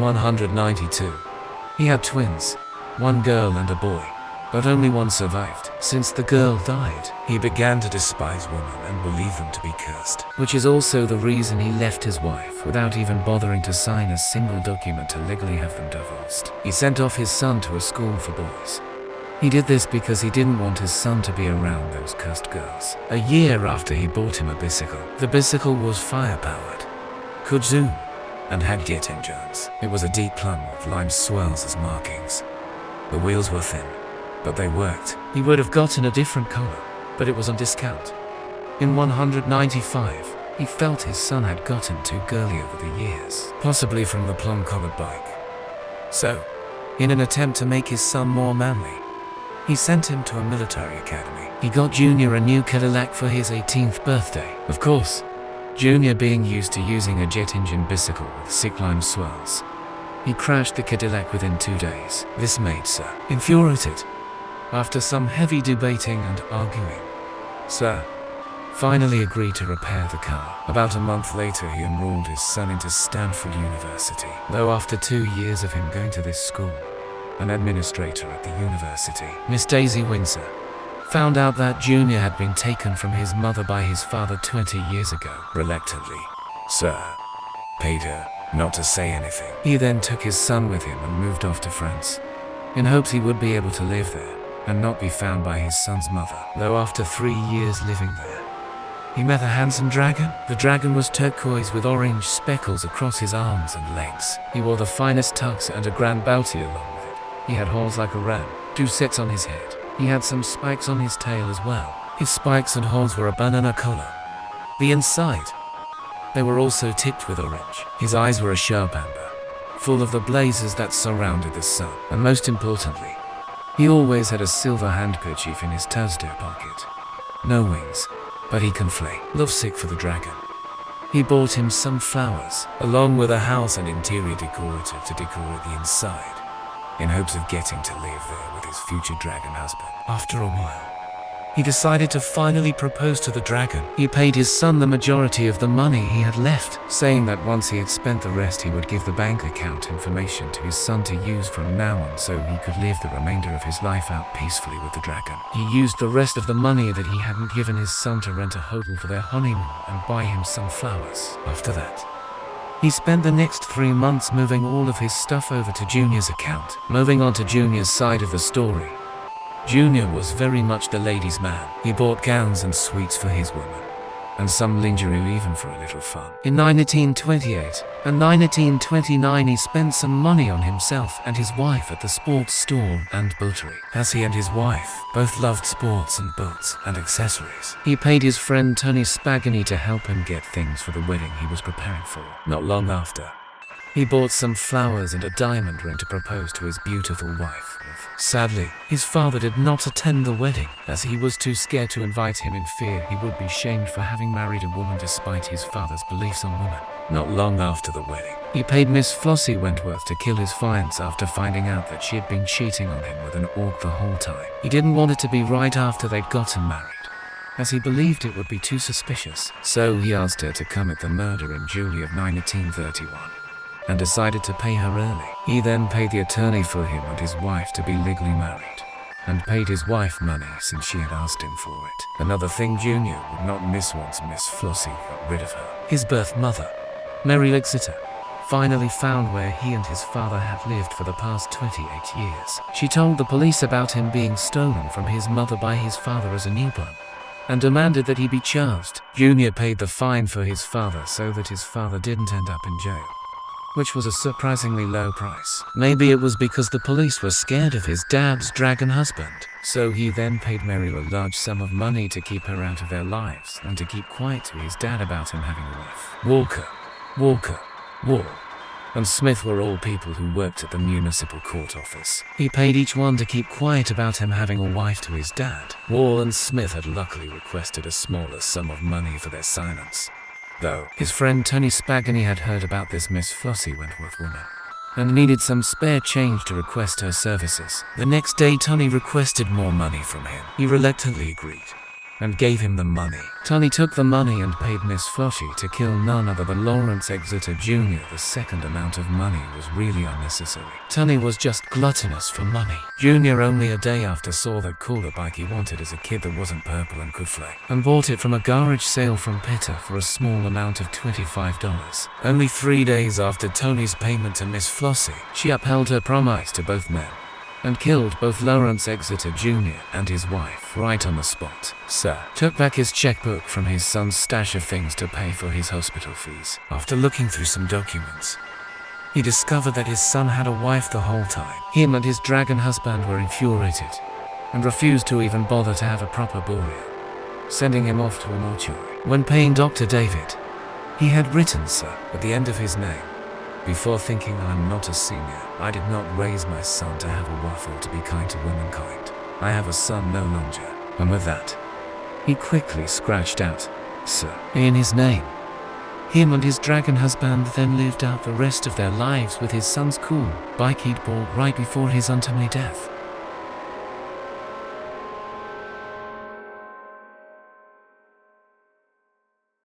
In 192, he had twins, one girl and a boy, but only one survived. Since the girl died, he began to despise women and believe them to be cursed, which is also the reason he left his wife without even bothering to sign a single document to legally have them divorced. He sent off his son to a school for boys. He did this because he didn't want his son to be around those cursed girls. A year after he bought him a bicycle. The bicycle was fire-powered, could zoom, and had jet engines. It was a deep plum with lime swirls as markings. The wheels were thin, but they worked. He would have gotten a different color, but it was on discount. In 195, he felt his son had gotten too girly over the years, possibly from the plum-colored bike. So, in an attempt to make his son more manly, he sent him to a military academy. He got Junior a new Cadillac for his 18th birthday. Of course, Junior being used to using a jet engine bicycle with sick lime swirls, he crashed the Cadillac within 2 days. This made Sir infuriated. After some heavy debating and arguing, Sir finally agreed to repair the car. About a month later, he enrolled his son into Stanford University. Though after 2 years of him going to this school, an administrator at the university, Miss Daisy Windsor, found out that Junior had been taken from his mother by his father 20 years ago. Reluctantly, Sir paid her not to say anything. He then took his son with him and moved off to France, in hopes he would be able to live there and not be found by his son's mother. Though after 3 years living there, he met a handsome dragon. The dragon was turquoise with orange speckles across his arms and legs. He wore the finest tux and a grand bounty along with it. He had horns like a ram, 2 sets on his head. He had some spikes on his tail as well. His spikes and horns were a banana color. The inside, they were also tipped with orange. His eyes were a sharp amber, full of the blazes that surrounded the sun. And most importantly, he always had a silver handkerchief in his trouser pocket. No wings, but he can fly. Lovesick for the dragon, he bought him some flowers, along with a house and interior decorative to decorate the inside, in hopes of getting to live there with his future dragon husband. After a while, he decided to finally propose to the dragon. He paid his son the majority of the money he had left, saying that once he had spent the rest, he would give the bank account information to his son to use from now on so he could live the remainder of his life out peacefully with the dragon. He used the rest of the money that he hadn't given his son to rent a hotel for their honeymoon and buy him some flowers. After that, he spent the next 3 months moving all of his stuff over to Junior's account. Moving on to Junior's side of the story, Junior was very much the ladies' man. He bought gowns and sweets for his women, and some lingerie even for a little fun. In 1928 and 1929, he spent some money on himself and his wife at the sports store and boatery. As he and his wife both loved sports and boats and accessories, he paid his friend Tony Spaghetti to help him get things for the wedding he was preparing for. Not long after, he bought some flowers and a diamond ring to propose to his beautiful wife. Sadly, his father did not attend the wedding, as he was too scared to invite him in fear he would be shamed for having married a woman despite his father's beliefs on women. Not long after the wedding, he paid Miss Flossie Wentworth to kill his fiance after finding out that she had been cheating on him with an orc the whole time. He didn't want it to be right after they'd gotten married, as he believed it would be too suspicious. So he asked her to commit the murder in July of 1931. And decided to pay her early. He then paid the attorney for him and his wife to be legally married, and paid his wife money since she had asked him for it. Another thing Junior would not miss once Miss Flossie got rid of her. His birth mother, Mary Exeter, finally found where he and his father had lived for the past 28 years. She told the police about him being stolen from his mother by his father as a newborn, and demanded that he be charged. Junior paid the fine for his father so that his father didn't end up in jail, which was a surprisingly low price. Maybe it was because the police were scared of his dad's dragon husband. So he then paid Mary a large sum of money to keep her out of their lives and to keep quiet to his dad about him having a wife. Walker, Wall, and Smith were all people who worked at the municipal court office. He paid each one to keep quiet about him having a wife to his dad. Wall and Smith had luckily requested a smaller sum of money for their silence, though his friend Tony Spaghetti had heard about this Miss Flossie Wentworth woman and needed some spare change to request her services. The next day, Tony requested more money from him. He reluctantly agreed, and gave him the money. Tony took the money and paid Miss Flossie to kill none other than Lawrence Exeter Jr. The second amount of money was really unnecessary. Tony was just gluttonous for money. Junior only a day after saw that cooler bike he wanted as a kid that wasn't purple and could fly, and bought it from a garage sale from Petter for a small amount of $25. Only 3 days after Tony's payment to Miss Flossie, she upheld her promise to both men and killed both Lawrence Exeter Jr. and his wife right on the spot. Sir took back his checkbook from his son's stash of things to pay for his hospital fees. After looking through some documents, he discovered that his son had a wife the whole time. Him and his dragon husband were infuriated and refused to even bother to have a proper burial, sending him off to a mortuary. When paying Dr. David, he had written "Sir" at the end of his name. Before thinking, I'm not a senior. I did not raise my son to have a wife or to be kind to womankind. I have a son no longer. And with that, he quickly scratched out "Sir" in his name. Him and his dragon husband then lived out the rest of their lives with his son's cool bike he'd bought right before his untimely death.